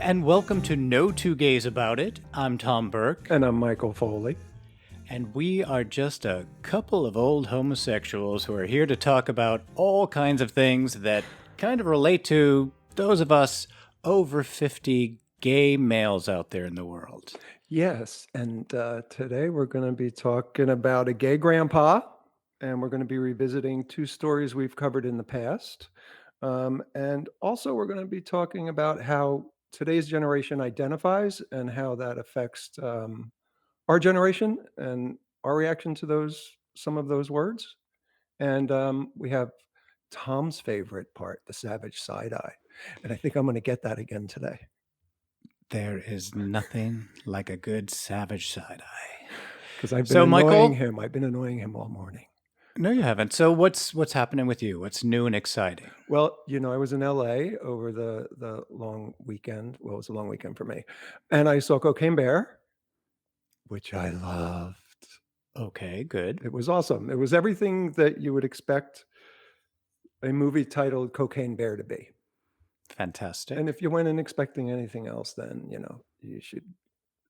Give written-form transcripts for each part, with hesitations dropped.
and welcome to No Two Gays About It. I'm Tom Burke, And I'm Michael Foley. and we are just a couple of old homosexuals who are here to talk about all kinds of things that kind of relate to those of us over 50 gay males out there in the world. Yes, and today we're going to be talking about a gay grandpa, and we're going to be revisiting two stories we've covered in the past. And also, we're going to be talking about how today's generation identifies and how that affects our generation and our reaction to some of those words. And we have Tom's favorite part, the savage side eye. And I think I'm going to get that again today. There is nothing like a good savage side eye. Because I've been So, annoying Michael, him. I've been annoying him all morning. no, you haven't. So, what's happening with you? What's new and exciting? Well, I was in LA over the long weekend. Well, it was a long weekend for me. And I saw Cocaine Bear, which I loved. Okay, good. It was awesome. It was everything that you would expect a movie titled Cocaine Bear to be. Fantastic. And if you went in expecting anything else, then, you should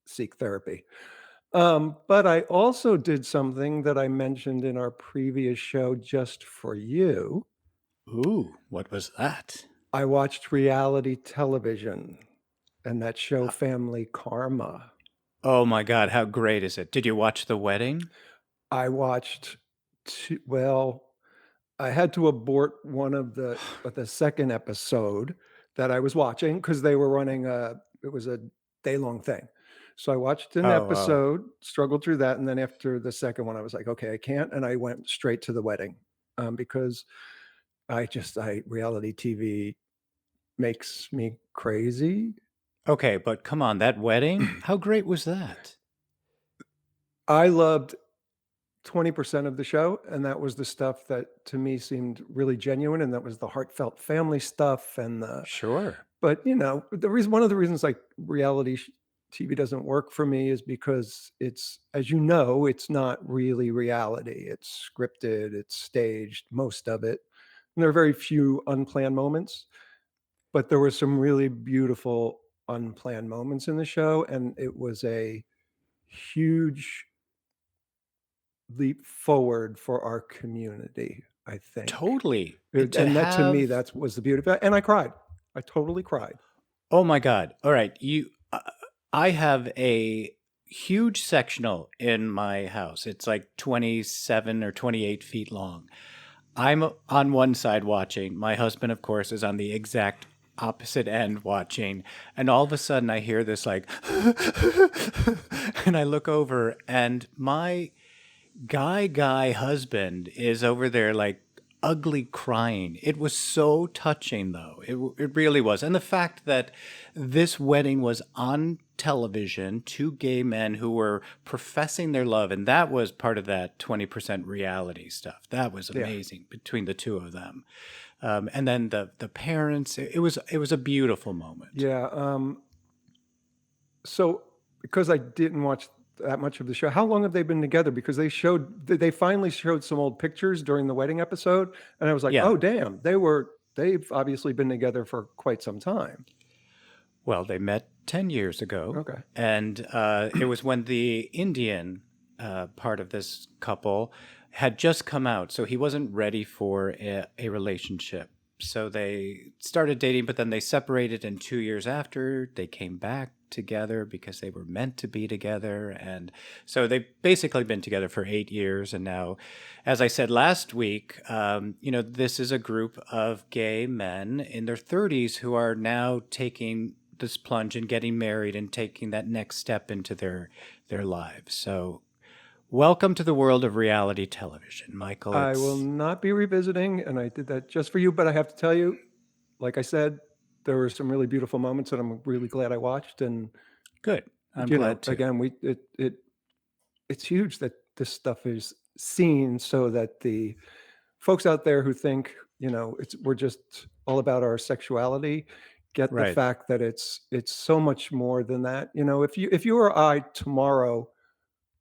seek therapy. But I also did something that I mentioned in our previous show just for you. Ooh, what was that? I watched reality television and that show Uh, Family Karma. Oh my God, how great is it? Did you watch The Wedding? I watched I had to abort one of the second episode that I was watching because they were running it was a day-long thing. So I watched an Oh, wow. episode, struggled through that, and then after the second one, I was like, okay, I can't, and I went straight to The Wedding because reality TV makes me crazy. Okay, but come on, that wedding? How great was that? I loved 20% of the show, and that was the stuff that to me seemed really genuine, and that was the heartfelt family stuff and the Sure. but, one of the reasons, like, reality TV doesn't work for me is because it's as you know, it's not really reality. It's scripted, it's staged, most of it, and there are very few unplanned moments, but there were some really beautiful unplanned moments in the show, and it was a huge leap forward for our community, I think. Totally. To And that to me, have, that was the beauty of it, and I cried. I totally cried. oh my God. All right, I have a huge sectional in my house. It's like 27 or 28 feet long. I'm on one side watching. My husband, of course, is on the exact opposite end watching. And all of a sudden, I hear this like, and I look over, and my guy husband is over there like ugly crying. It was so touching, though. It really was. And the fact that this wedding was on television, two gay men who were professing their love, and that was part of that 20% reality stuff. That was Yeah. amazing between the two of them. And then the parents, it was a beautiful moment. Yeah, so because I didn't watch that much of the show, how long have they been together? Because they finally showed some old pictures during the wedding episode, and I was like, Yeah. "Oh, damn, they've obviously been together for quite some time." Well, they met 10 years ago, Okay. and it was when the Indian part of this couple had just come out, so he wasn't ready for a relationship. So they started dating, but then they separated, and 2 years after, they came back together because they were meant to be together. And so they've basically been together for 8 years. And now, as I said last week, this is a group of gay men in their 30s who are now taking this plunge and getting married and taking that next step into their lives. So welcome to the world of reality television, Michael. I will not be revisiting, and I did that just for you, but I have to tell you, like I said, there were some really beautiful moments that I'm really glad I watched, and, Good. I'm glad too. again, it's huge that this stuff is seen so that the folks out there who think, we're just all about our sexuality, get the Right. fact that it's so much more than that. If you or I tomorrow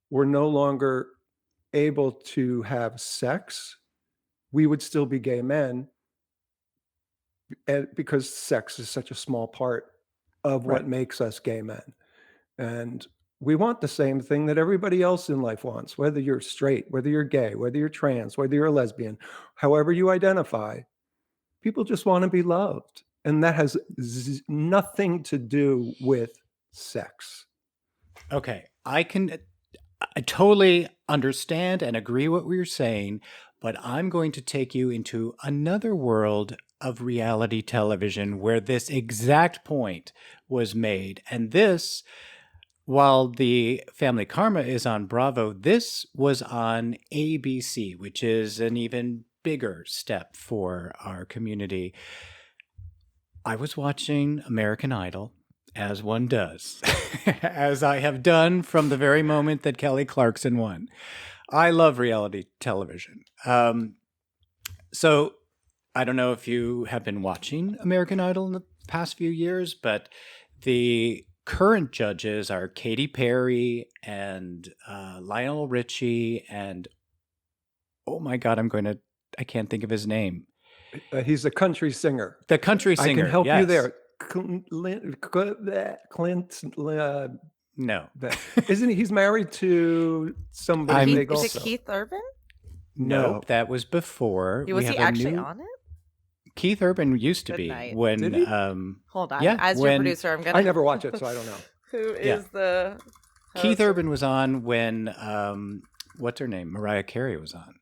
were no longer able to have sex, we would still be gay men, and because sex is such a small part of what Right. makes us gay men. And we want the same thing that everybody else in life wants, whether you're straight, whether you're gay, whether you're trans, whether you're a lesbian, however you identify, people just want to be loved. And that has nothing to do with sex. Okay. I totally understand and agree what we're saying, but I'm going to take you into another world of reality television where this exact point was made. And this, while the Family Karma is on Bravo, this was on ABC, which is an even bigger step for our community. I was watching American Idol, as one does, as I have done from the very moment that Kelly Clarkson won. I love reality television. So I don't know if you have been watching American Idol in the past few years, but the current judges are Katy Perry and Lionel Richie and oh my God, I can't think of his name. He's a country singer. The country I can singer. help you Yes. there. Clint, No. isn't he? He's married to somebody big Is also. it Keith Urban? Nope, No. that was before. Was We he have a actually new on it? Keith Urban used to Good be night. when Did he? Hold on. yeah, As your when producer, I'm gonna. I never watch it, so I don't know. Who Yeah. is the Keith host? Urban was on when what's her name? Mariah Carey was on.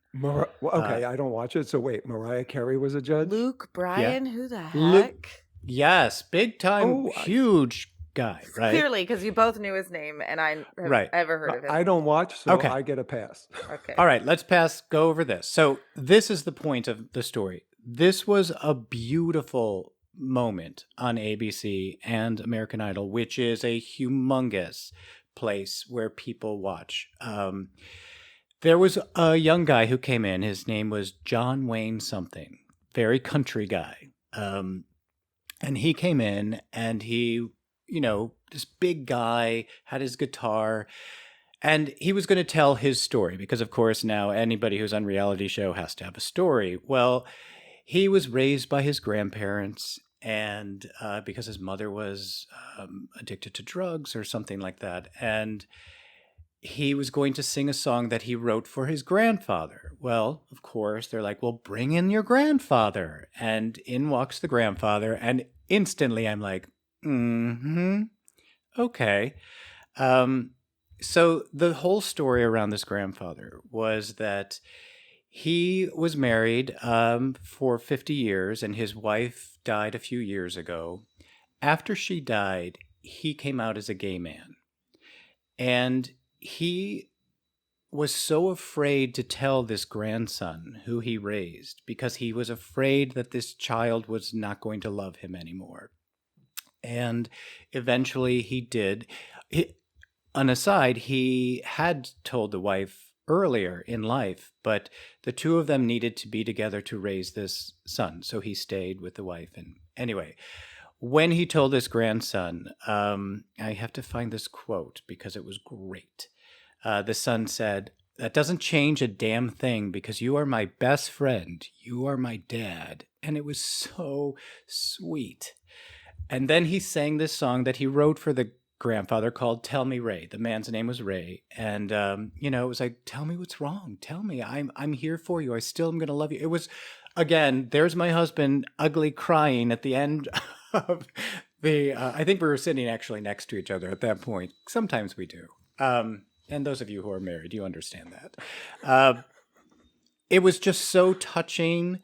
Okay, I don't watch it. So wait, Mariah Carey was a judge? Luke Bryan? Who the heck? Luke- Yes, big time, Oh, huge guy, right? Clearly, because you both knew his name, and I have Right. ever heard of him. I don't watch, so Okay. I get a pass. Okay. All right, let's go over this. So this is the point of the story. This was a beautiful moment on ABC and American Idol, which is a humongous place where people watch. There was a young guy who came in. His name was John Wayne something, very country guy. And he came in and he, this big guy had his guitar and he was going to tell his story because, of course, now anybody who's on reality show has to have a story. Well, he was raised by his grandparents and because his mother was addicted to drugs or something like that. And he was going to sing a song that he wrote for his grandfather. Well, of course, they're like, well, bring in your grandfather. And in walks the grandfather. And instantly I'm like, okay. So the whole story around this grandfather was that he was married for 50 years and his wife died a few years ago. After she died, he came out as a gay man. And he was so afraid to tell this grandson who he raised because he was afraid that this child was not going to love him anymore. And eventually he did. An aside, he had told the wife earlier in life, but the two of them needed to be together to raise this son. So he stayed with the wife. And anyway, when he told his grandson, I have to find this quote because it was great. The son said, "That doesn't change a damn thing because you are my best friend. You are my dad." And it was so sweet. And then he sang this song that he wrote for the grandfather called Tell Me Ray. The man's name was Ray. And, it was like, tell me what's wrong. Tell me. I'm here for you. I still am going to love you. It was, again, there's my husband ugly crying at the end of the, I think we were sitting actually next to each other at that point. Sometimes we do. And those of you who are married, you understand that. It was just so touching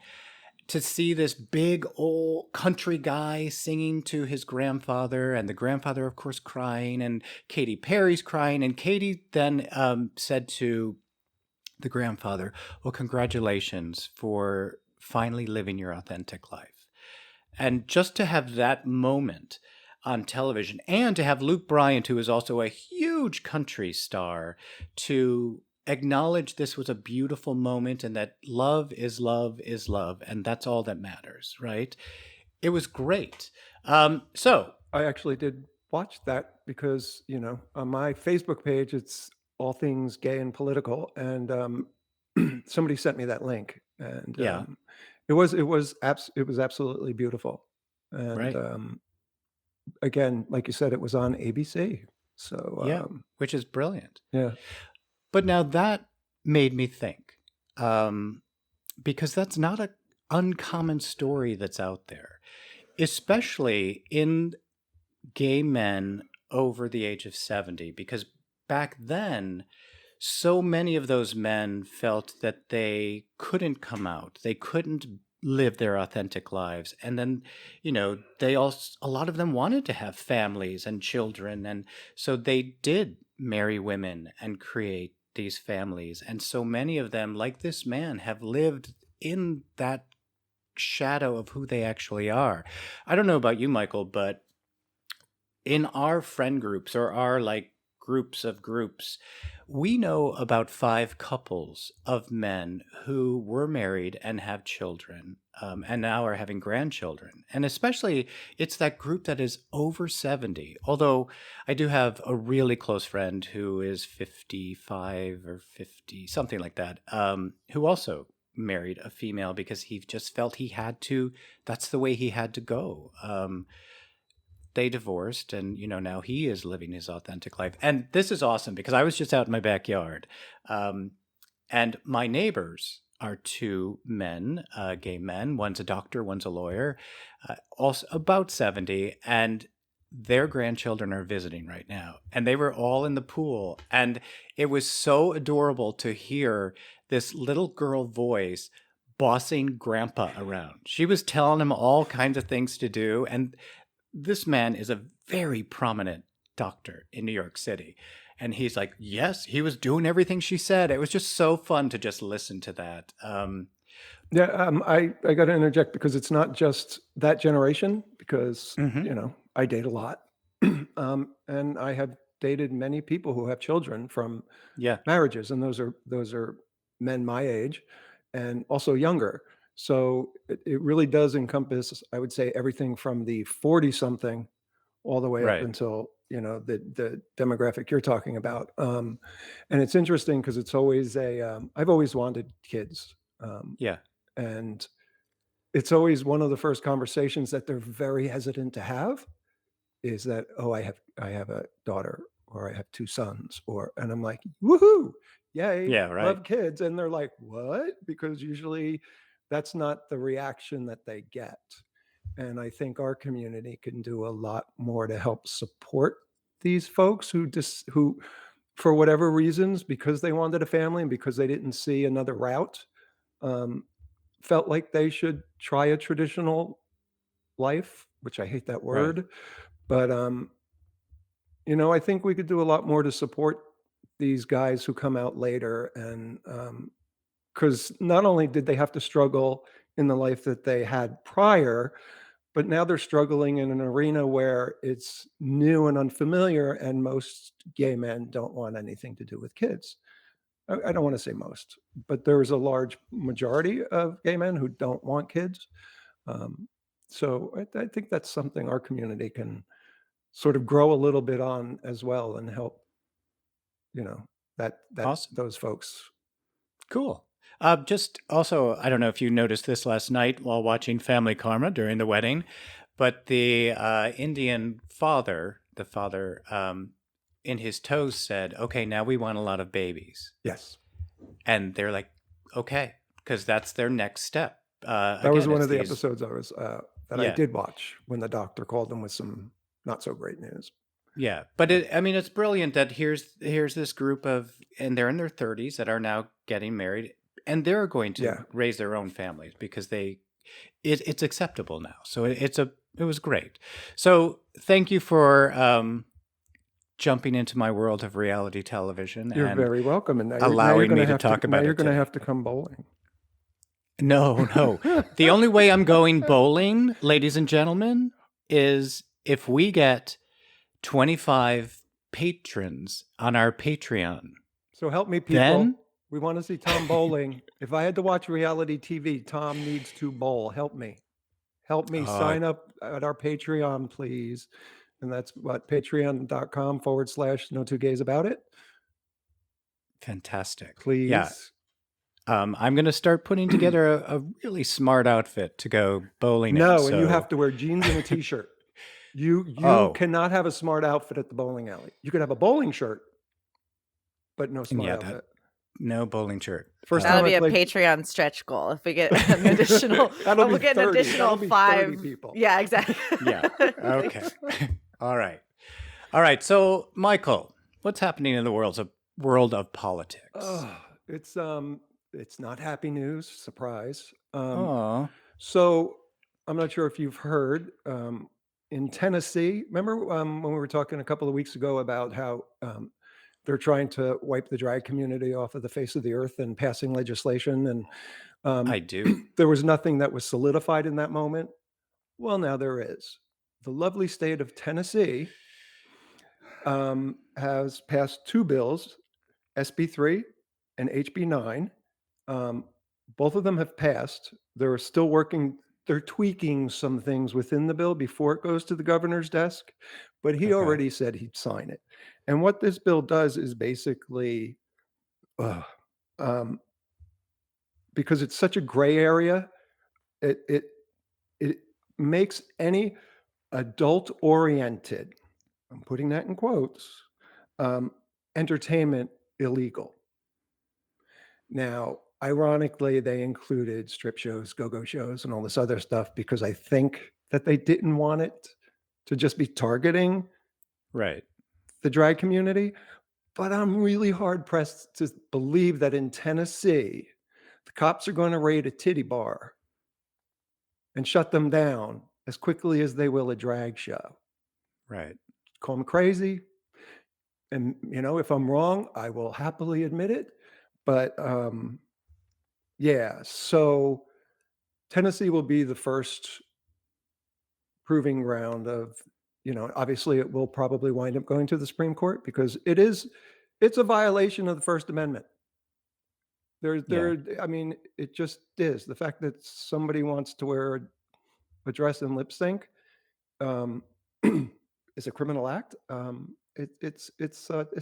to see this big old country guy singing to his grandfather, and the grandfather, of course, crying, and Katy Perry's crying. And Katy then said to the grandfather, well, congratulations for finally living your authentic life. And just to have that moment on television and to have Luke Bryan, who is also a huge country star, to acknowledge this was a beautiful moment and that love is love is love. And that's all that matters, right? It was great. So I actually did watch that because, on my Facebook page, it's all things gay and political. And somebody sent me that link. And it was absolutely beautiful. And right. again, like you said, it was on ABC. So Yeah, which is brilliant. yeah. But now that made me think, because that's not an uncommon story that's out there, especially in gay men over the age of 70, because back then, so many of those men felt that they couldn't come out, they couldn't live their authentic lives. And then, they also, a lot of them wanted to have families and children. And so they did marry women and create these families. And so many of them, like this man, have lived in that shadow of who they actually are. I don't know about you, Michael, but in our friend groups or our like groups of groups, we know about 5 couples of men who were married and have children, and now are having grandchildren. And especially, it's that group that is over 70. Although I do have a really close friend who is 55 or 50, something like that, who also married a female because he just felt he had to. That's the way he had to go. They divorced, and now he is living his authentic life. And this is awesome because I was just out in my backyard, and my neighbors are 2 men, gay men. One's a doctor, one's a lawyer, also about 70, and their grandchildren are visiting right now. And they were all in the pool, and it was so adorable to hear this little girl voice bossing grandpa around. She was telling him all kinds of things to do, and this man is a very prominent doctor in New York City. And he's like, yes, he was doing everything she said. It was just so fun to just listen to that. Yeah, I got to interject because it's not just that generation, because Mhm. I date a lot, and I have dated many people who have children from Yeah, marriages, and those are men my age and also younger. So it really does encompass, I would say, everything from the 40 something all the way up right. until the demographic you're talking about. And it's interesting because it's always I've always wanted kids. Um, Yeah, and it's always one of the first conversations that they're very hesitant to have is that, "Oh, I have a daughter, or I have 2 sons," and I'm like, "Woohoo! Yay, yeah, right. love kids," and they're like, "What?" Because usually that's not the reaction that they get, and I think our community can do a lot more to help support these folks who, for whatever reasons, because they wanted a family and because they didn't see another route, um, felt like they should try a traditional life, which I hate that Right. word, but, I think we could do a lot more to support these guys who come out later, and because not only did they have to struggle in the life that they had prior, but now they're struggling in an arena where it's new and unfamiliar, and most gay men don't want anything to do with kids. I don't want to say most, but there is a large majority of gay men who don't want kids. Um, so I think that's something our community can sort of grow a little bit on as well and help, you know, that Awesome. those folks. Cool. Just also, I don't know if you noticed this last night while watching Family Karma during the wedding, but the Indian father, in his toast said, okay, now we want a lot of babies. Yes. And they're like, okay, because that's their next step. That was Again, one it's of the these, episodes that I yeah, did watch when the doctor called them with some not so great news. yeah. But I mean, it's brilliant that here's this group of, and they're in their 30s that are now getting married, and they're going to Yeah. raise their own families because it's acceptable now. So it was great. So thank you for jumping into my world of reality television You're and very welcome. And allowing me to talk now about you're it gonna today. have to come bowling. No, no. The only way I'm going bowling, ladies and gentlemen, is if we get 25 patrons on our Patreon. So help me, people. Then, We want to see Tom bowling. If I had to watch reality TV, Tom needs to bowl. Help me. Help me sign up at our Patreon, please. And that's what patreon.com/no two gays about it. fantastic. Yeah. Please. I'm going to start putting together a really smart outfit to go bowling in. No, and you So have to wear jeans and a t-shirt. You Oh, cannot have a smart outfit at the bowling alley. You could have a bowling shirt, but no smart yeah, that outfit. no bowling shirt. First That'll time I be a played Patreon stretch goal. If we get an additional, that'll be we'll get an 30. additional That'll be 30 5. people. Yeah, exactly. Yeah. Okay. All right. All right. So, Michael, what's happening in the world of politics? Oh, it's not happy news, surprise. Oh, So I'm not sure if you've heard in Tennessee. Remember when we were talking a couple of weeks ago about how they're trying to wipe the drag community off of the face of the earth and passing legislation, and I do. there was nothing that was solidified in that moment. Well, now there is. The lovely state of Tennessee has passed two bills, SB3 and HB9. Um, both of them have passed. They're still working, they're tweaking some things within the bill before it goes to the governor's desk, but he Okay. already said he'd sign it. And what this bill does is basically, uh, um, because it's such a gray area, it it makes any adult oriented, I'm putting that in quotes, um, entertainment illegal. Now, ironically, they included strip shows, go-go shows, and all this other stuff because I think that they didn't want it to just be targeting Right. the drag community. But I'm really hard pressed to believe that in Tennessee, the cops are going to raid a titty bar and shut them down as quickly as they will a drag show. Right. Call me crazy. And, if I'm wrong, I will happily admit it. But yeah, so Tennessee will be the first proving ground of, obviously it will probably wind up going to the Supreme Court because it's a violation of the First Amendment. Yeah. I mean, it just is. The fact that somebody wants to wear a dress and lip sync um, is a criminal act. It's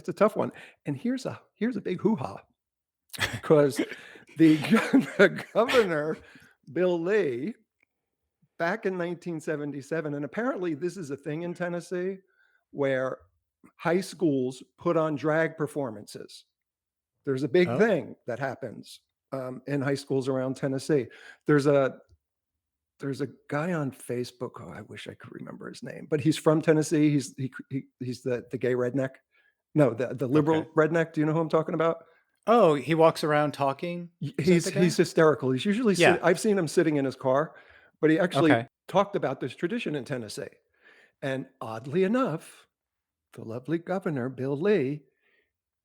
a tough one. And here's a big hoo-ha because the, the governor, Bill Lee, back in 1977, and apparently this is a thing in Tennessee where high schools put on drag performances. There's a big Oh, thing that happens in high schools around Tennessee. There's a there's a guy on Facebook. Oh, I wish I could remember his name, but he's from Tennessee. He's the gay redneck. No, the okay. liberal redneck. Do you know who I'm talking about? Oh, he walks around talking? Is that He's the guy? hysterical. He's usually Yeah. I've seen him sitting in his car, but he actually Okay. talked about this tradition in Tennessee. And oddly enough, the lovely governor, Bill Lee,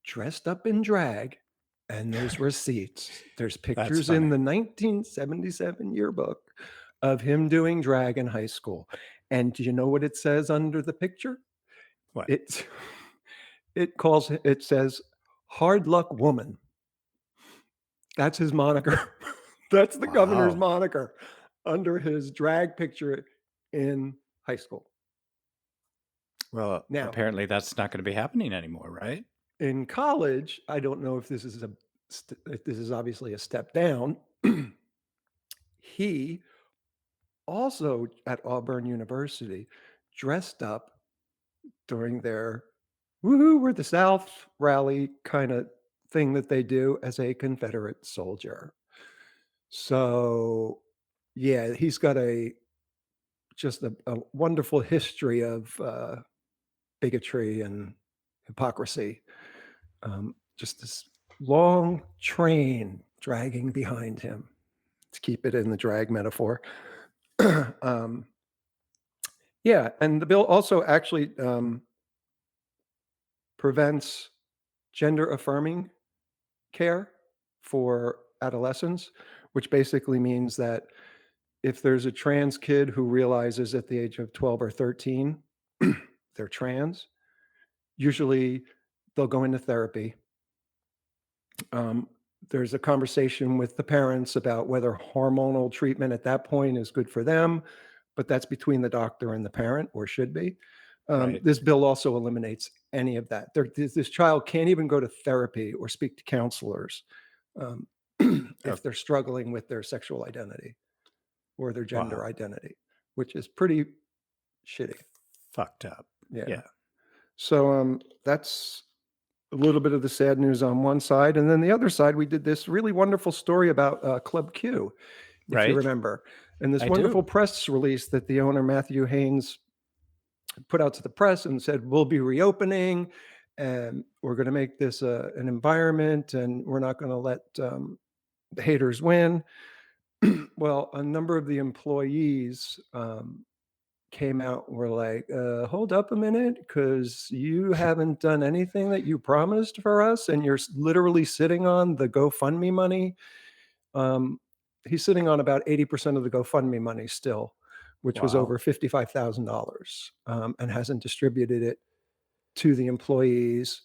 dressed up in drag, and there's receipts. There's That's pictures in funny. the 1977 yearbook of him doing drag in high school. And do you know what it says under the picture? What? It's it says hard luck woman. That's his moniker. That's the governor's Wow. moniker under his drag picture in high school. Well, Now, apparently that's not going to be happening anymore, right? in college, I don't know if if this is obviously a step down. He also at Auburn University dressed up during their "Woohoo, we're the South" rally kind of thing that they do as a Confederate soldier. So, yeah, he's got just a wonderful history of bigotry and hypocrisy. Just this long train dragging behind him, to keep it in the drag metaphor. um, yeah, and the bill also actually prevents gender affirming care for adolescents, which basically means that if there's a trans kid who realizes at the age of 12 or 13 they're trans, usually they'll go into therapy. Um, there's a conversation with the parents about whether hormonal treatment at that point is good for them, but that's between the doctor and the parent, or should be. Right. This bill also eliminates any of that. This child can't even go to therapy or speak to counselors um, Oh, if they're struggling with their sexual identity or their wow. gender identity, which is pretty shitty. fucked up. Yeah. Yeah. So that's a little bit of the sad news on one side, and then the other side, we did this really wonderful story about Club Q, if you Right. remember, and this I wonderful do. press release that the owner Matthew Haynes put out to the press and said, we'll be reopening and we're going to make this an environment and we're not going to let the haters win. Well, a number of the employees came out and were like, hold up a minute, because you haven't done anything that you promised for us. And you're literally sitting on the GoFundMe money. Um, he's sitting on about 80% of the GoFundMe money still, which was over Wow. $55,000, and hasn't distributed it to the employees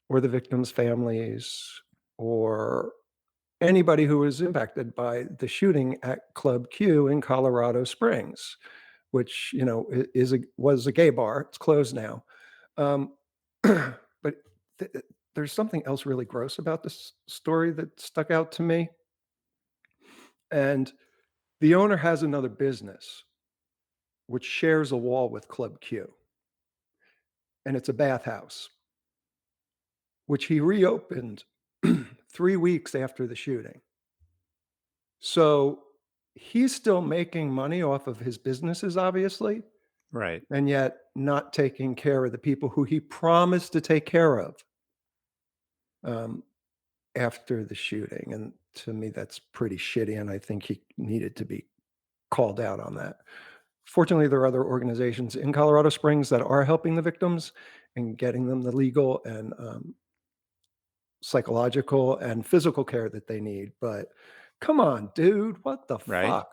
or the victims' families or anybody who was impacted by the shooting at Club Q in Colorado Springs, which was a gay bar. It's closed now, but there's something else really gross about this story that stuck out to me. And the owner has another business which shares a wall with Club Q, and it's a bathhouse, which he reopened 3 weeks after the shooting. So he's still making money off of his businesses, obviously, Right. and yet not taking care of the people who he promised to take care of um, after the shooting. And to me, that's pretty shitty. And I think he needed to be called out on that. Fortunately, there are other organizations in Colorado Springs that are helping the victims and getting them the legal and psychological and physical care that they need. But come on, dude, what the Right. fuck?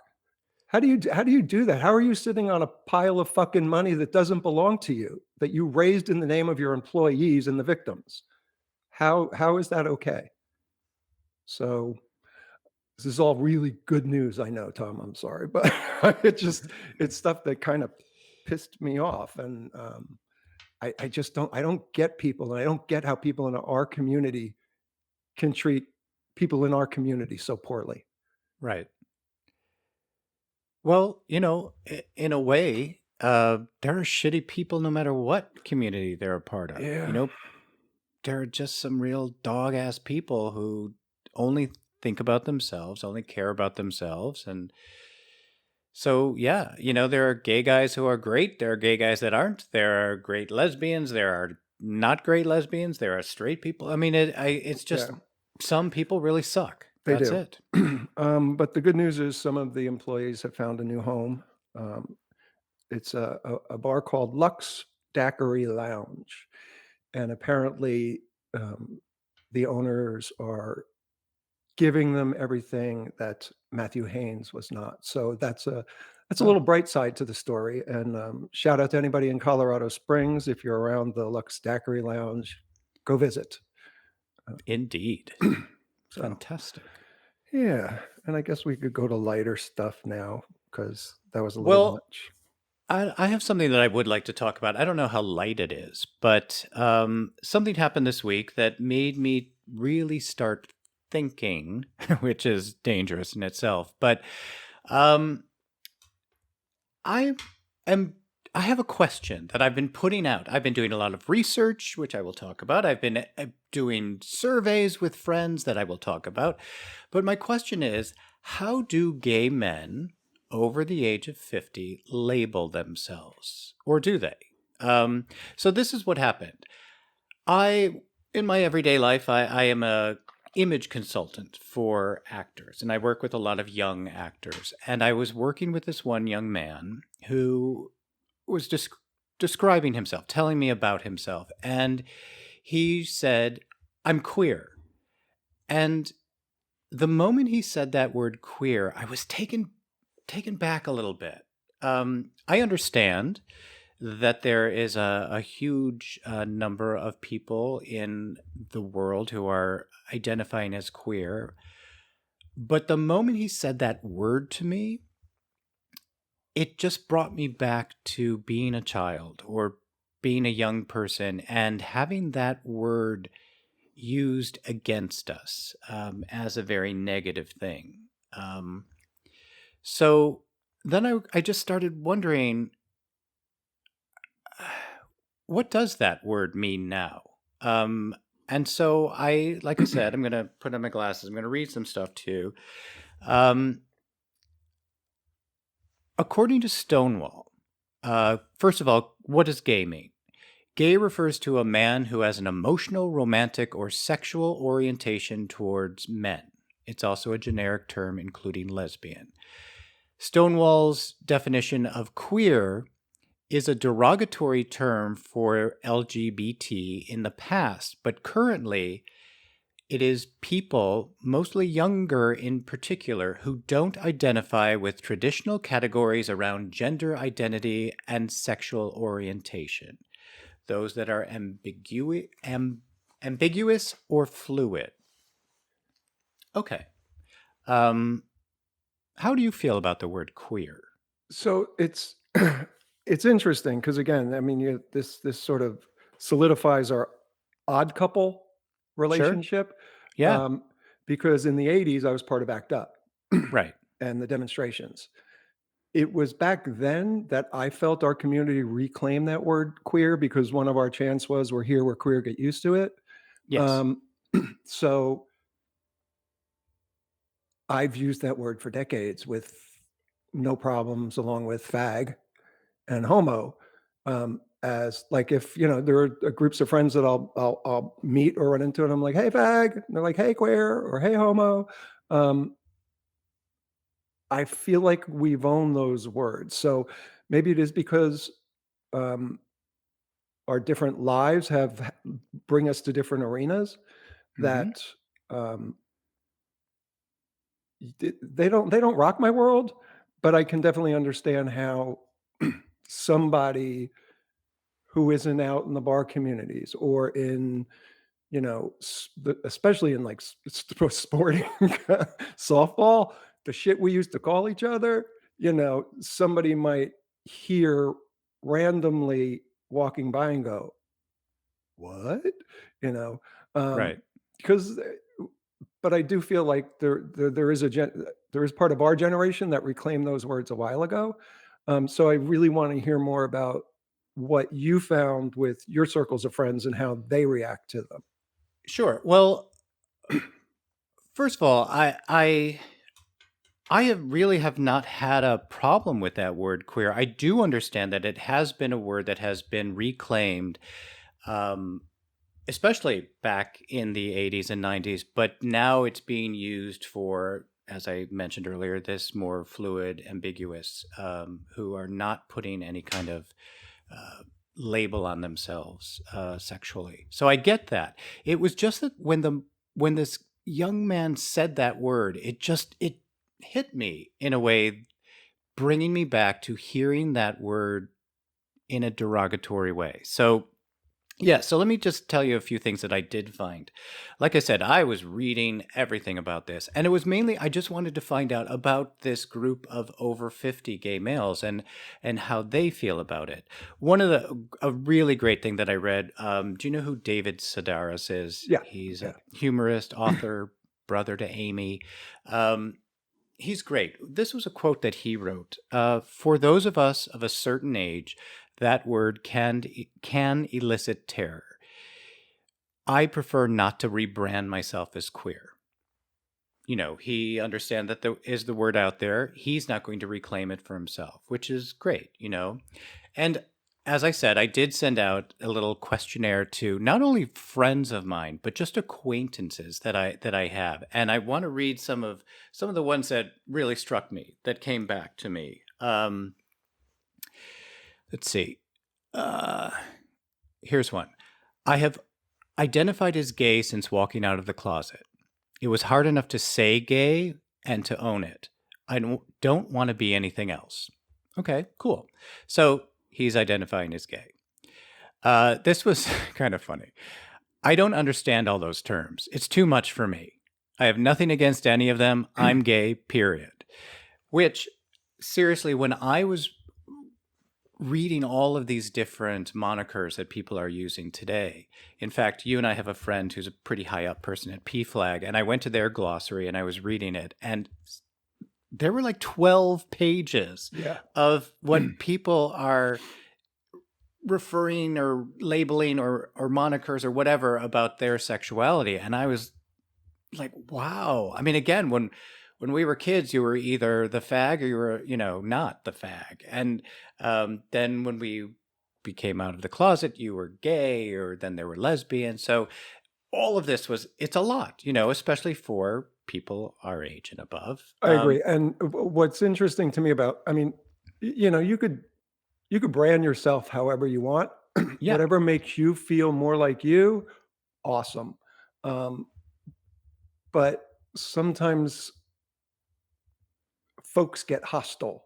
How do you do that? How are you sitting on a pile of fucking money that doesn't belong to you, that you raised in the name of your employees and the victims? How is that okay? So this is all really good news. I know, Tom, I'm sorry, but it's stuff that kind of pissed me off. And I just I don't get people, and I don't get how people in our community can treat people in our community so poorly. Right. Well, in a way, there are shitty people no matter what community they're a part of. Yeah. There are just some real dog ass people who only think about themselves, only care about themselves. And so, yeah, there are gay guys who are great. There are gay guys that aren't. There are great lesbians. There are not great lesbians. There are straight people. I mean, it's just Yeah. some people really suck. They That's do. it. But the good news is some of the employees have found a new home. Um, it's a bar called Lux Daiquiri Lounge. And apparently, the owners are giving them everything that Matthew Haynes was not. So that's a Oh, little bright side to the story. And shout out to anybody in Colorado Springs. If you're around the Lux Daiquiri Lounge, go visit. indeed. So Fantastic. yeah, and I guess we could go to lighter stuff now because that was a little Well, much. I have something that I would like to talk about. I don't know how light it is, but something happened this week that made me really start thinking, which is dangerous in itself. But um, I am. I have a question that I've been putting out. I've been doing a lot of research, which I will talk about. I've been doing surveys with friends that I will talk about. But my question is, how do gay men over the age of 50 label themselves? Or do they? So this is what happened. In my everyday life, I am a image consultant for actors, and I work with a lot of young actors. And I was working with this one young man who was describing himself, telling me about himself. And he said, I'm queer. And the moment he said that word queer, I was taken back a little bit. I understand that there is a huge number of people in the world who are identifying as queer. But the moment he said that word to me, it just brought me back to being a child or being a young person and having that word used against us as a very negative thing. So then I just started wondering, what does that word mean now? And so like I said, I'm going to put on my glasses. I'm going to read some stuff to you. According to Stonewall, first of all, what does gay mean? Gay refers to a man who has an emotional, romantic, or sexual orientation towards men. It's also a generic term including lesbian. Stonewall's definition of queer is a derogatory term for LGBT in the past, but currently it is people, mostly younger in particular, who don't identify with traditional categories around gender identity and sexual orientation. Those that are ambiguous or fluid. Okay. How do you feel about the word queer? So it's it's interesting because again, I mean, this sort of solidifies our odd couple relationship. Yeah. Because in the 80s, I was part of ACT UP Right. and the demonstrations. It was back then that I felt our community reclaimed that word queer because one of our chants was, "We're here, we're queer, get used to it." Yes. So I've used that word for decades with no problems, along with fag and homo. As like if there are groups of friends that I'll meet or run into, and I'm like, "Hey fag," and they're like, "Hey queer," or "Hey homo." I feel like we've owned those words. So maybe it is because um, our different lives bring us to different arenas that um, they don't rock my world, but I can definitely understand how somebody who isn't out in the bar communities or in especially in like sporting softball, the shit we used to call each other, somebody might hear randomly walking by and go, "What?" You know, Right. because, but I do feel like there is there is part of our generation that reclaimed those words a while ago. So I really want to hear more about what you found with your circles of friends and how they react to them. Sure. Well, first of all, I really have not had a problem with that word queer. I do understand that it has been a word that has been reclaimed, especially back in the 80s and 90s, but now it's being used for, as I mentioned earlier, this more fluid, ambiguous, who are not putting any kind of label on themselves sexually. So I get that. It was just that when this young man said that word, it hit me in a way, bringing me back to hearing that word in a derogatory way. So yeah, so let me just tell you a few things that I did find. Like I said, I was reading everything about this, and it was mainly I just wanted to find out about this group of over 50 gay males and how they feel about it. A really great thing that I read, do you know who David Sedaris is? Yeah, He's yeah. a humorist, author, brother to Amy. He's great. This was a quote that he wrote. For those of us of a certain age, that word can elicit terror. I prefer not to rebrand myself as queer. He understands that there is the word out there. He's not going to reclaim it for himself, which is great, And as I said, I did send out a little questionnaire to not only friends of mine, but just acquaintances that I have. And I want to read some of the ones that really struck me, that came back to me. Let's see. Here's one. I have identified as gay since walking out of the closet. It was hard enough to say gay and to own it. I don't want to be anything else. Okay, cool. So he's identifying as gay. This was kind of funny. I don't understand all those terms. It's too much for me. I have nothing against any of them. I'm gay, period. Which, seriously, when I was reading all of these different monikers that people are using today. In fact, you and I have a friend who's a pretty high up person at PFLAG, and I went to their glossary and I was reading it, and there were like 12 pages of what people are referring or labeling or monikers or whatever about their sexuality. And I was like, wow. I mean, again, when we were kids, you were either the fag or you were, not the fag. And then when we became out of the closet, you were gay, or then there were lesbians. So all of this it's a lot, especially for people our age and above. I agree. And what's interesting to me about, I mean, you could brand yourself however you want, Yeah. whatever makes you feel more like you, awesome. But sometimes folks get hostile,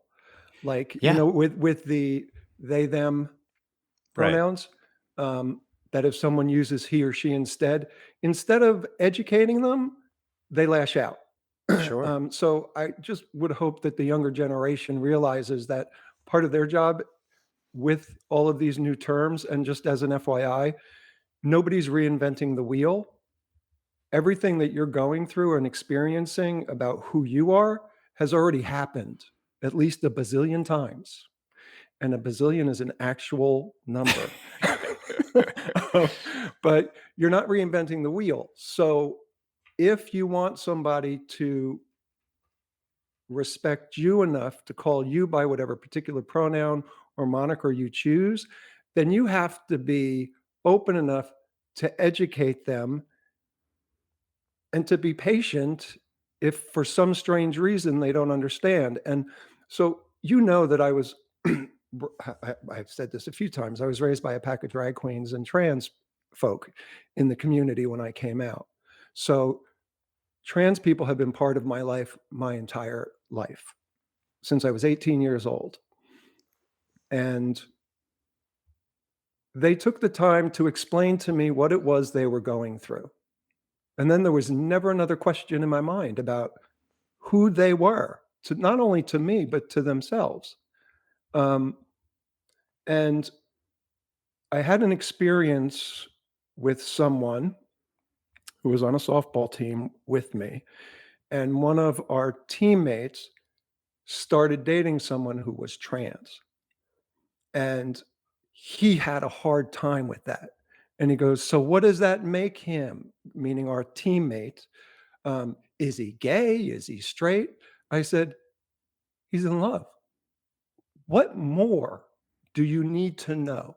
like, Yeah. with the they, them Right. pronouns, that if someone uses he or she instead of educating them, they lash out. Sure. So I just would hope that the younger generation realizes that part of their job with all of these new terms, and just as an FYI, nobody's reinventing the wheel. Everything that you're going through and experiencing about who you are has already happened at least a bazillion times. And a bazillion is an actual number. But you're not reinventing the wheel. So if you want somebody to respect you enough to call you by whatever particular pronoun or moniker you choose, then you have to be open enough to educate them and to be patient if for some strange reason they don't understand. And so, that I was, I've said this a few times, I was raised by a pack of drag queens and trans folk in the community when I came out. So trans people have been part of my life my entire life since I was 18 years old. And they took the time to explain to me what it was they were going through. And then there was never another question in my mind about who they were, to not only to me, but to themselves. And I had an experience with someone who was on a softball team with me. And one of our teammates started dating someone who was trans. And he had a hard time with that. And he goes, "So what does that make him?" Meaning our teammate. Is he gay? Is he straight? I said, "He's in love. What more do you need to know?"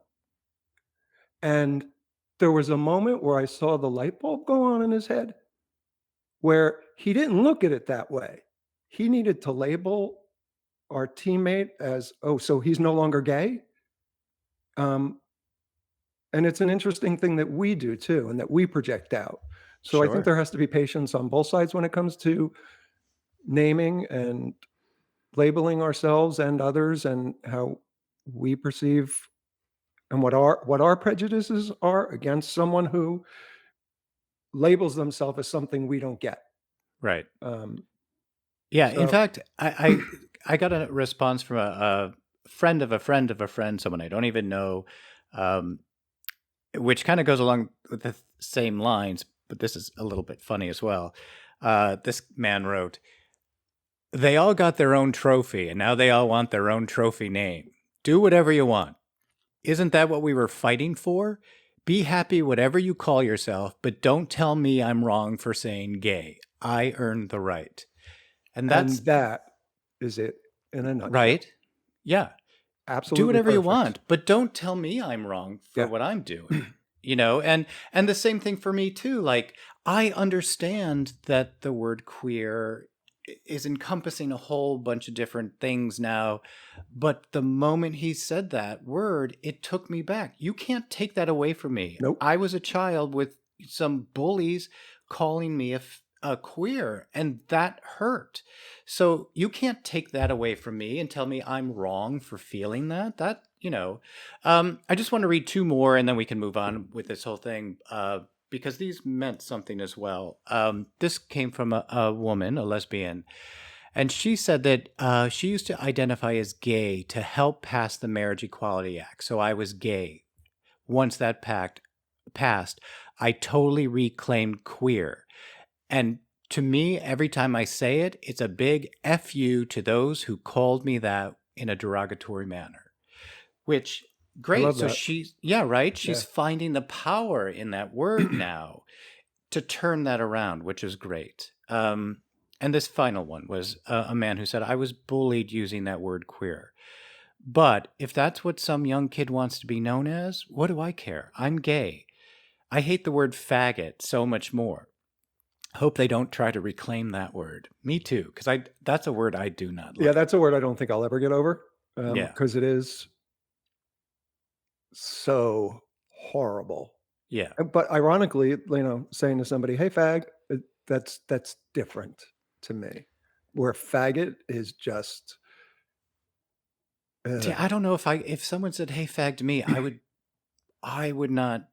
And there was a moment where I saw the light bulb go on in his head, where he didn't look at it that way. He needed to label our teammate as, "Oh, so he's no longer gay?" Um, and it's an interesting thing that we do too, and that we project out. So I think Sure. there has to be patience on both sides when it comes to naming and labeling ourselves and others, and how we perceive and what our prejudices are against someone who labels themselves as something we don't get. Right. Um, Yeah. In so fact, I got a response from a friend of a friend of a friend, someone I don't even know, um, which kind of goes along with the same lines, but this is a little bit funny as well. This man wrote, "They all got their own trophy, and now they all want their own trophy name. Do whatever you want. Isn't that what we were fighting for? Be happy whatever you call yourself, but don't tell me I'm wrong for saying gay. I earned the right." And that's and that is it in a nutshell. right. Yeah. Do Absolutely whatever you perfect. want, but don't tell me I'm wrong for Yeah. what I'm doing. And the same thing for me too. Like, I understand that the word queer is encompassing a whole bunch of different things now, but the moment he said that word, it took me back. You can't take that away from me. Nope. I was a child with some bullies calling me a queer, and that hurt. So you can't take that away from me and tell me I'm wrong for feeling that. I just want to read two more, and then we can move on with this whole thing, because these meant something as well. This came from a woman, a lesbian, and she said that she used to identify as gay to help pass the Marriage Equality Act. So I was gay. Once that pact passed, I totally reclaimed queer. And to me, every time I say it, it's a big F you to those who called me that in a derogatory manner, which I Great. love So that. yeah, right. Yeah. She's finding the power in that word now to turn that around, which is great. And this final one was a man who said, I was bullied using that word queer. But if that's what some young kid wants to be known as, what do I care? I'm gay. I hate the word faggot so much more. Hope they don't try to reclaim that word. Me too, because that's a word I do not like. Yeah, that's a word I don't think I'll ever get over Yeah. because it is so horrible. Yeah. But ironically, saying to somebody, "Hey, fag," that's different to me. Where faggot is just, See, ugh. I don't know if someone said, "Hey, fag" to me, I would not.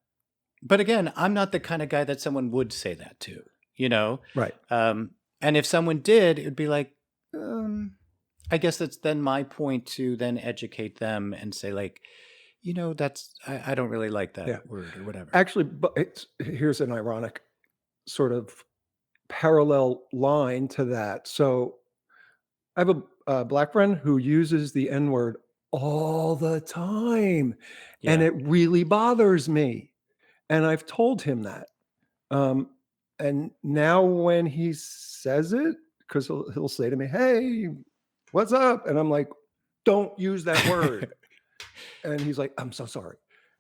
But again, I'm not the kind of guy that someone would say that to, you know? Right. And if someone did, it would be like, I guess that's then my point to then educate them and say, like, I don't really like that Yeah. word or whatever. Actually, but here's an ironic sort of parallel line to that. So I have a black friend who uses the N word all the time, and Yeah. it really bothers me. And I've told him that. Um, and now when he says it, because he'll say to me, "Hey, what's up?" And I'm like, "Don't use that word." And he's like, "I'm so sorry."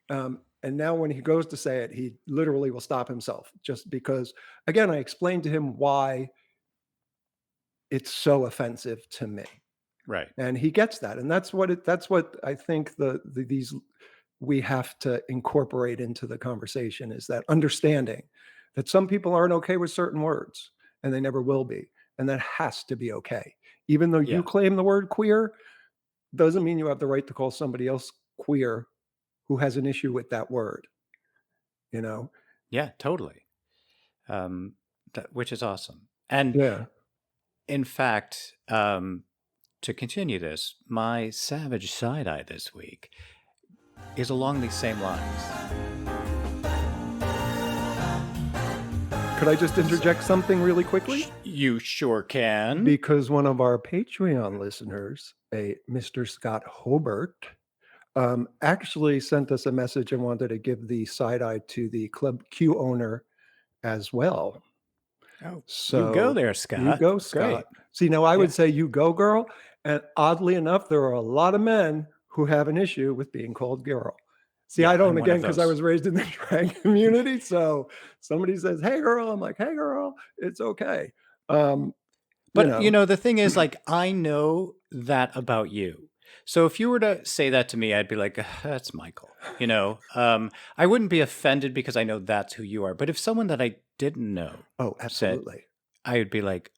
And now when he goes to say it, he literally will stop himself just because, again, I explained to him why it's so offensive to me. Right. And he gets that. And that's what I think these we have to incorporate into the conversation is that understanding that some people aren't okay with certain words and they never will be. And that has to be okay. Even though Yeah. you claim the word queer, doesn't mean you have the right to call somebody else queer who has an issue with that word. Yeah, totally. Which is awesome. And Yeah. in fact, to continue this, my savage side eye this week is along these same lines. Could I just interject something really quickly? You sure can. Because one of our Patreon listeners, a Mr. Scott Hobart, actually sent us a message and wanted to give the side eye to the Club Q owner as well. Oh, So you go there, Scott. You go, Scott. See, now I would say you go, girl. And oddly enough, there are a lot of men who have an issue with being called girl. See, Yeah, I don't, I'm one again, of because I those. was raised in the drag community. So somebody says, "Hey, girl," I'm like, "Hey, girl," it's okay. But the thing is, like, I know that about you. So if you were to say that to me, I'd be like, that's Michael. I wouldn't be offended because I know that's who you are. But if someone that I didn't know Oh, said, absolutely. I would be like,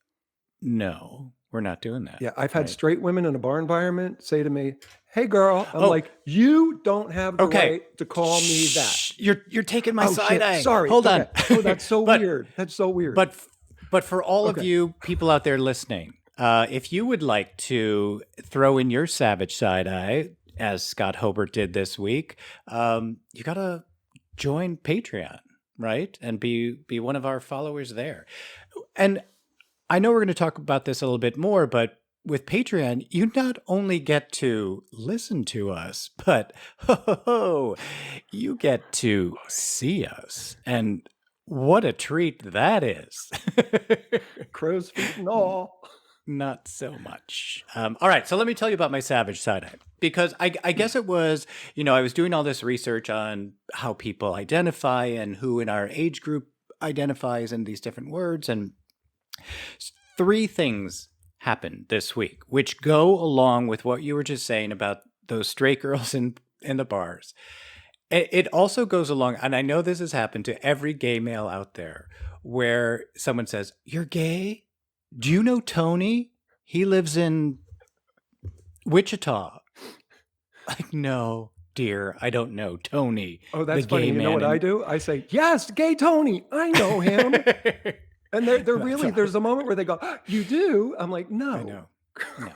no, we're not doing that. Yeah, I've had right? straight women in a bar environment say to me, "Hey, girl," I'm Oh. like, "You don't have the Okay. right to call me that." Shh, you're taking my Oh, side shit. eye. Sorry. Hold Okay. on. Oh, that's so weird. That's so weird. But for all of Okay. you people out there listening, if you would like to throw in your savage side eye, as Scott Hobart did this week, you gotta join Patreon, right? And be one of our followers there. And I know we're going to talk about this a little bit more, but with Patreon, you not only get to listen to us, but you get to see us. And what a treat that is. Crow's feet and all. Not so much. All right, so let me tell you about my savage side eye. Because I guess it was, I was doing all this research on how people identify and who in our age group identifies in these different words. And 3 things happened this week, which go along with what you were just saying about those straight girls in the bars. It also goes along, and I know this has happened to every gay male out there, where someone says, "You're gay? Do you know Tony? He lives in Wichita." Like, no, dear, I don't know Tony. Oh, that's the funny. gay You know man what I do? I say, "Yes, gay Tony. I know him." And they're really, there's a moment where they go, "You do?" I'm like, "No." I know. No.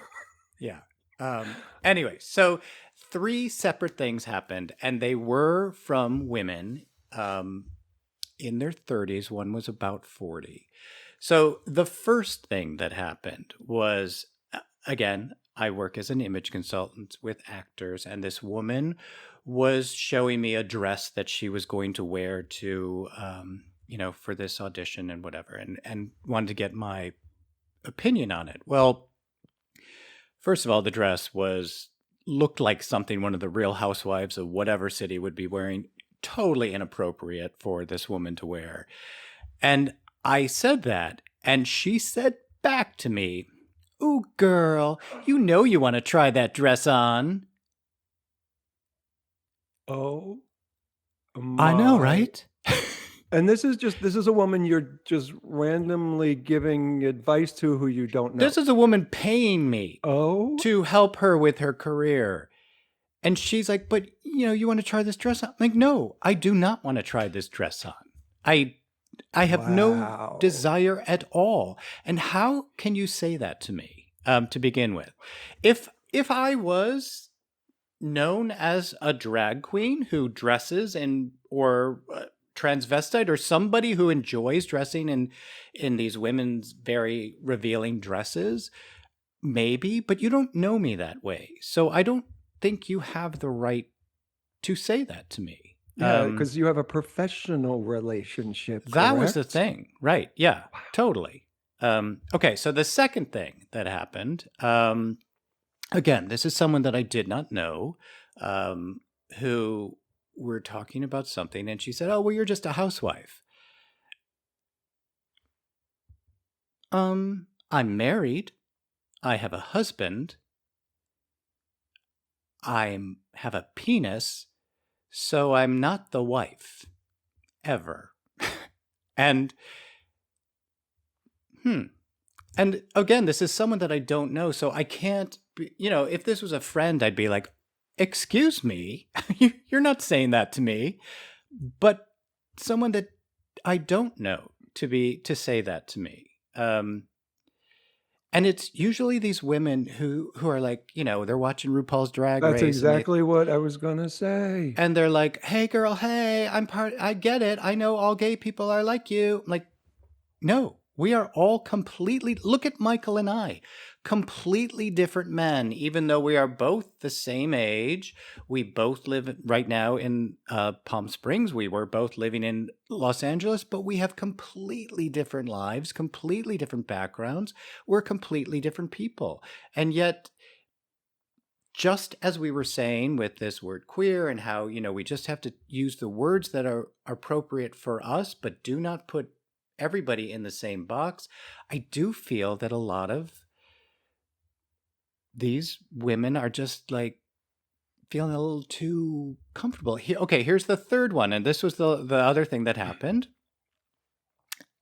Yeah. Anyway, so 3 separate things happened, and they were from women in their 30s. One was about 40. So the first thing that happened was, again, I work as an image consultant with actors, and this woman was showing me a dress that she was going to wear to, for this audition and whatever, and wanted to get my opinion on it. Well, first of all, the dress looked like something one of the Real Housewives of whatever city would be wearing, totally inappropriate for this woman to wear. And I said that, and she said back to me, "Ooh, girl, you know you want to try that dress on." Oh I know, my. right? And this is a woman you're just randomly giving advice to who you don't know. This is a woman paying me Oh, to help her with her career. And she's like, "But, you want to try this dress on?" I'm like, "No, I do not want to try this dress on. I have no wow. desire at all." And how can you say that to me, to begin with? If I was known as a drag queen who dresses or transvestite, or somebody who enjoys dressing in these women's very revealing dresses, maybe, but you don't know me that way. So I don't think you have the right to say that to me. Yeah, because you have a professional relationship, That was the correct? thing. Right. Yeah, totally. Okay, so the second thing that happened, again, this is someone that I did not know, who we're talking about something, and she said, "Oh, well, you're just a housewife." I'm married. I have a husband. I have a penis, so I'm not the wife. Ever. And, and again, this is someone that I don't know, so I can't, if this was a friend, I'd be like, "Excuse me, you're not saying that to me." But someone that I don't know to say that to me. And it's usually these women who are like, they're watching RuPaul's Drag That's Race, exactly what I was gonna say. and they're like, "Hey, girl, hey, I get it. I know all gay people are like you." I'm like, no, we are all completely, look at Michael and I, completely different men, even though we are both the same age. We both live right now in Palm Springs. We were both living in Los Angeles, but we have completely different lives, completely different backgrounds. We're completely different people. And yet, just as we were saying with this word queer and how, we just have to use the words that are appropriate for us, but do not put everybody in the same box, I do feel that a lot of these women are just like feeling a little too comfortable. Okay, here's the third one. And this was the other thing that happened.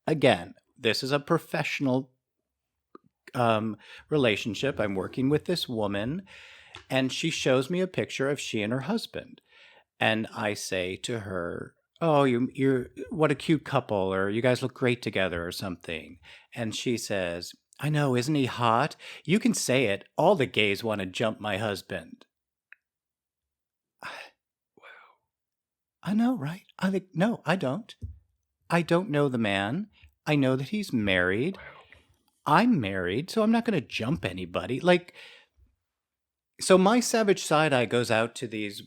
Again, this is a professional relationship. I'm working with this woman, and she shows me a picture of she and her husband. And I say to her, "Oh, you're what a cute couple," or "You guys look great together," or something. And she says, "I know, isn't he hot? You can say it. All the gays want to jump my husband." I know, right? I think, no, I don't. I don't know the man. I know that he's married. I'm married, so I'm not going to jump anybody. So my savage side eye goes out to these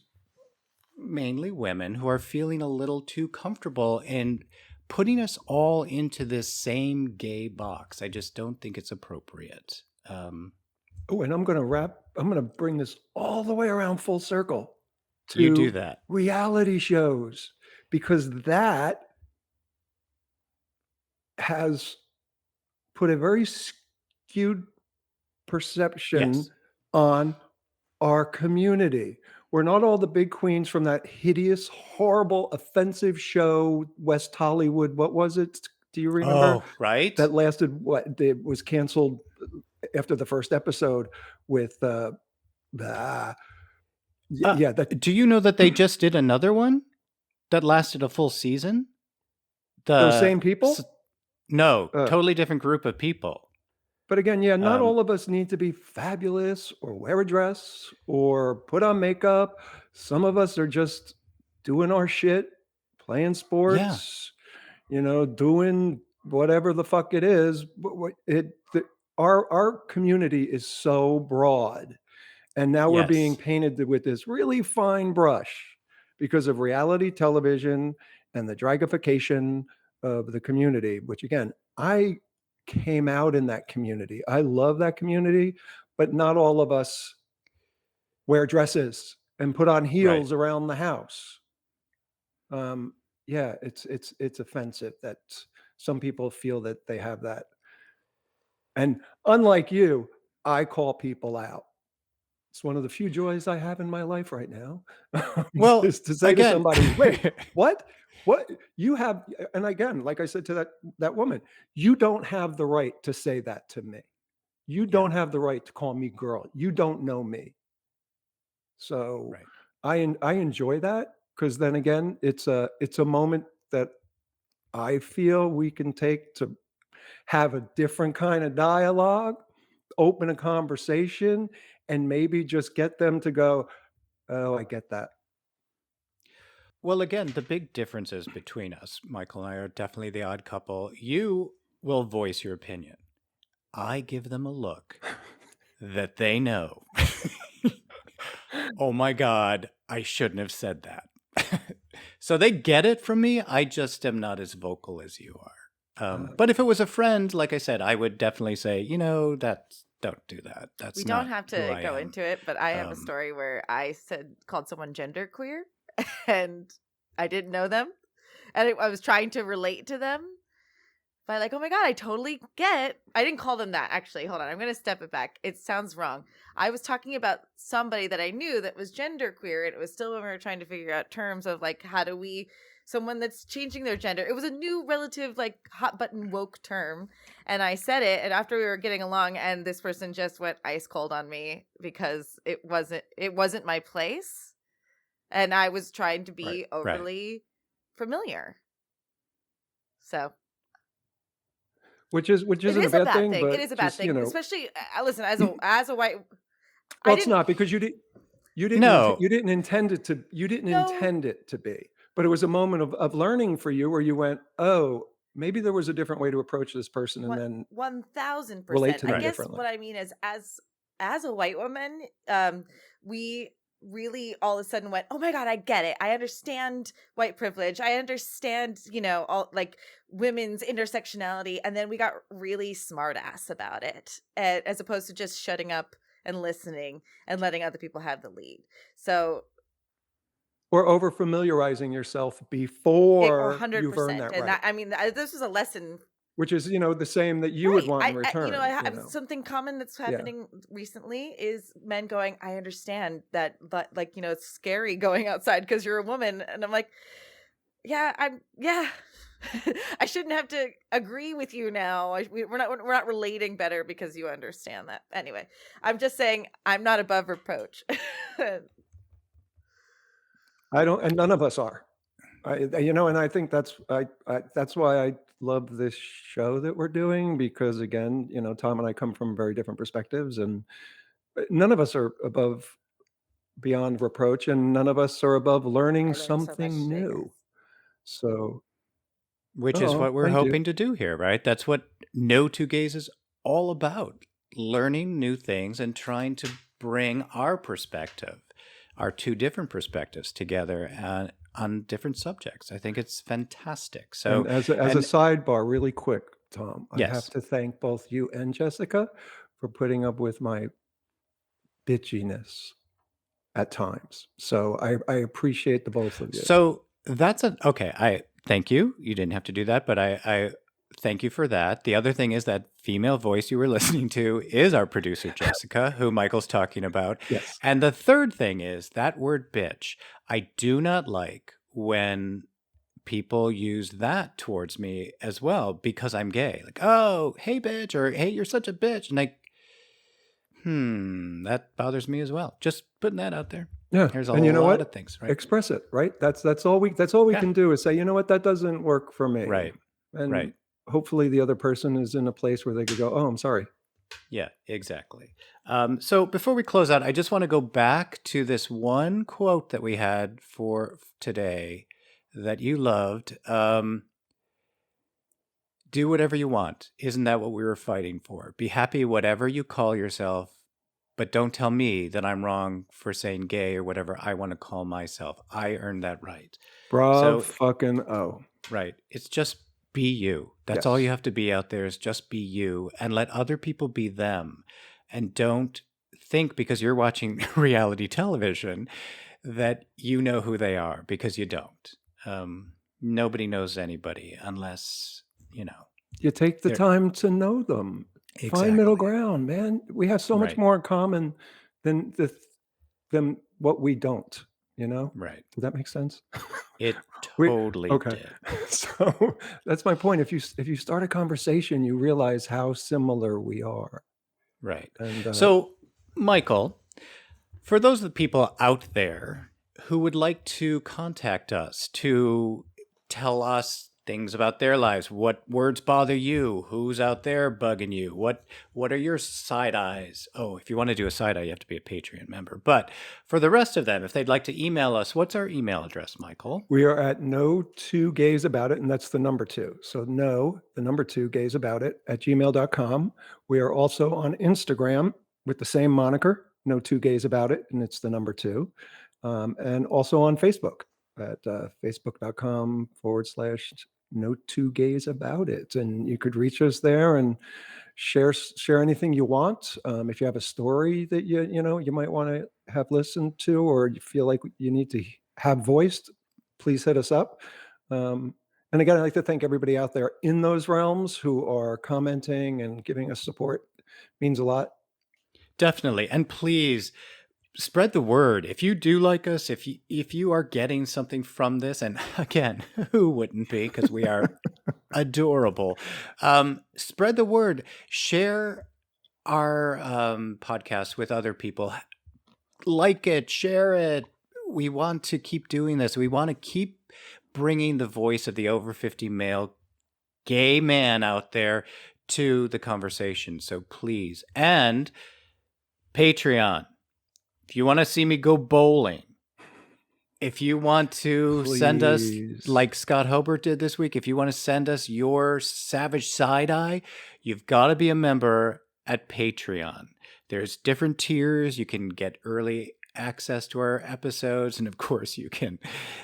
mainly women who are feeling a little too comfortable in putting us all into this same gay box. I just don't think it's appropriate. Oh, and I'm gonna bring this all the way around full circle You do to that. reality shows, because that has put a very skewed perception Yes. on our community. We're not all the big queens from that hideous, horrible, offensive show, West Hollywood. What was it? Do you remember? Oh, right. That lasted what? It was canceled after the first episode with yeah, that Do you know that they just did another one that lasted a full season? those same people? No, Uh, totally different group of people. But again, yeah, not Um, all of us need to be fabulous or wear a dress or put on makeup. Some of us are just doing our shit, playing Yeah. sports, doing whatever the fuck it is. Our community is so broad, And now we're being Yes. painted with this really fine brush because of reality television and the dragification of the community, which again, I came out in that community. I love that community, but not all of us wear dresses and put on Right. heels around the house. Yeah, it's offensive that some people feel that they have that. And unlike you, I call people out. It's one of the few joys I have in my life right now, Well, is to say to again, somebody, "Wait, what? What you have?" And again, like I said to that woman, you don't have the right to say that to me. You yeah, don't have the right to call me girl. You don't know me. So right. I enjoy that because then again, it's a moment that I feel we can take to have a different kind of dialogue, open a conversation, and maybe just get them to go, "Oh, I get that." Well, again, the big differences between us, Michael and I, are definitely the odd couple. You will voice your opinion. I give them a look that they know. Oh my God, I shouldn't have said that. So they get it from me. I just am not as vocal as you are. But if it was a friend, like I said, I would definitely say, don't do that. That's We don't not have who to I go am. into it, but I have a Um, story where I called someone genderqueer, and I didn't know them, and I was trying to relate to them by like, oh my God, I totally get. I didn't call them that, actually. Hold on, I'm gonna step it back. It sounds wrong. I was talking about somebody that I knew that was genderqueer, and it was still when we were trying to figure out terms of like, how do we someone that's changing their gender. It was a new relative like hot button woke term, and I said it, and after we were getting along, and this person just went ice cold on me because it wasn't my place, and I was trying to Right. be right. overly familiar. So Which it isn't a is a bad bad thing, thing. It is but a bad just, thing, especially listen, as a white. I well, it's didn't not because No, you didn't intend it to you didn't know intend it to be. But it was a moment of learning for you where you went, "Oh, maybe there was a different way to approach this person," and what then relate 1000%. to I them right. guess differently. what I mean is as a white woman, we really all of a sudden went, oh my God, I get it. I understand white privilege. I understand, all like women's intersectionality. And then we got really smart ass about it, as opposed to just shutting up and listening and letting other people have the lead. So Or over familiarizing yourself or before you've earned 100%. that And right, that, I mean, this was a lesson. which is, the same that you would Right. want in I return, have something common that's Yeah. happening recently is men going, I understand that, but like, it's scary going outside because you're a woman. And I'm like, yeah, yeah. I shouldn't have to agree with you now. We're not relating better because you understand that. Anyway, I'm just saying I'm not above reproach. I don't, and none of us are. And I think that's why I love this show that we're doing because again, Tom and I come from very different perspectives, and none of us are above beyond reproach, and none of us are above learning I learned so much something today, guys. new. So, Which is oh, what we're thank you. hoping to do here, right? That's what No Two Gays is all about. Learning new things and trying to bring our perspective, our two different perspectives together on different subjects. I think it's fantastic. And So, as a and sidebar, really quick, Tom, I have yes, to thank both you and Jessica for putting up with my bitchiness at times. So I appreciate the both of you. so okay. I thank you. You didn't have to do that, but I thank you for that. The other thing is that female voice you were listening to is our producer, Jessica, who Michael's talking about. Yes. And the third thing is that word bitch. I do not like when people use that towards me as well because I'm gay. Like, oh, hey, bitch, or hey, you're such a bitch. And that bothers me as well. Just putting that out there. Yeah. There's a And you know lot of what? things, right? Express it, right? That's all we Yeah. can do is say, you know what, that doesn't work for me. Right. And Right. hopefully the other person is in a place where they could go, oh, I'm sorry. Yeah, exactly. So before we close out, I just want to go back to this one quote that we had for today that you loved. Do whatever you want. Isn't that what we were fighting for? Be happy whatever you call yourself. but don't tell me that I'm wrong for saying gay or whatever I want to call myself. I earned that right. Brav So, fucking oh. right. It's just be you. That's all Yes. you have to be out there is just be you and let other people be them. And don't think because you're watching reality television that you know who they are, because you don't. Nobody knows anybody unless, You take the they're time to know them. Find middle ground, man. We have so much Right. more in common than what we don't, Right. Does that make sense? It We- totally okay. did. So that's my point. If you start a conversation, you realize how similar we are. Right. And So, Michael, for those of the people out there who would like to contact us to tell us things about their lives, what words bother you, who's out there bugging you, what are your side eyes? Oh, if you want to do a side eye, you have to be a Patreon member. But for the rest of them, if they'd like to email us, what's our email address, Michael? we are at no two gays about it, and that's the number 2. So the number 2 gays about it at gmail.com. We are also on Instagram with the same moniker, no two gays about it, and it's the number 2. And also on Facebook at facebook.com/no two gays about it. And you could reach us there and share anything you want. If you have a story that you might want to have listened to, or you feel like you need to have voiced, please hit us up. And again, I'd like to thank everybody out there in those realms who are commenting and giving us support. It means a lot. Definitely. And please spread the word. If you do like us, if you are getting something from this, and again, who wouldn't be, because we are adorable. Spread the word. Share our podcast with other people. Like it, share it. We want to keep doing this. We want to keep bringing the voice of the over 50 male gay man out there to the conversation. So please. And Patreon. If you want to see me go bowling, if you want to send us, Please. like Scott Hobart did this week, if you want to send us your savage side eye, you've got to be a member at Patreon. There's different tiers. You can get early access to our episodes, and of course, you can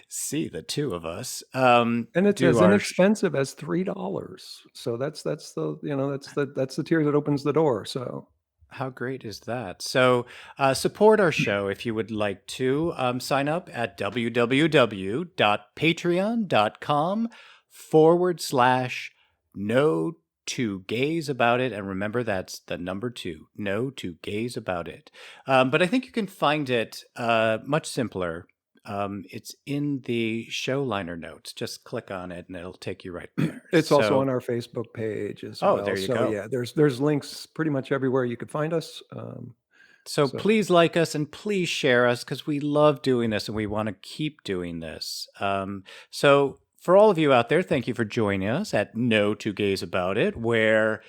see the two of us. And it's do as our inexpensive as $3. So that's the tier that opens the door. So How great is that? So support our show if you would like to. Sign up at www.patreon.com/no two gays about it. And remember, that's the number 2, no two gays about it. But I think you can find it much simpler. It's in the show liner notes. Just click on it and it'll take you right there. it's also on our Facebook page as well. there you So go. yeah, there's links pretty much everywhere you could find us. So So- please like us and please share us, because we love doing this and we want to keep doing this. So for all of you out there, thank you for joining us at No Two Gays About It, where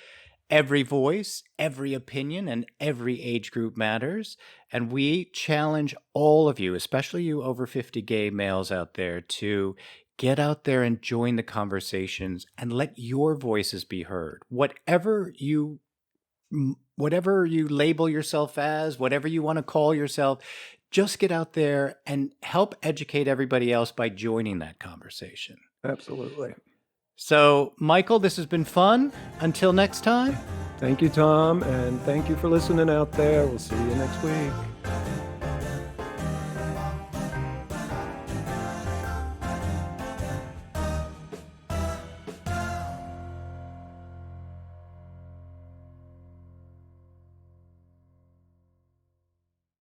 every voice, every opinion, and every age group matters. And we challenge all of you, especially you over 50 gay males out there, to get out there and join the conversations and let your voices be heard. Whatever you label yourself as, whatever you want to call yourself, just get out there and help educate everybody else by joining that conversation. Absolutely. So, Michael, this has been fun. Until next time. Thank you, Tom, and thank you for listening out there. We'll see you next week.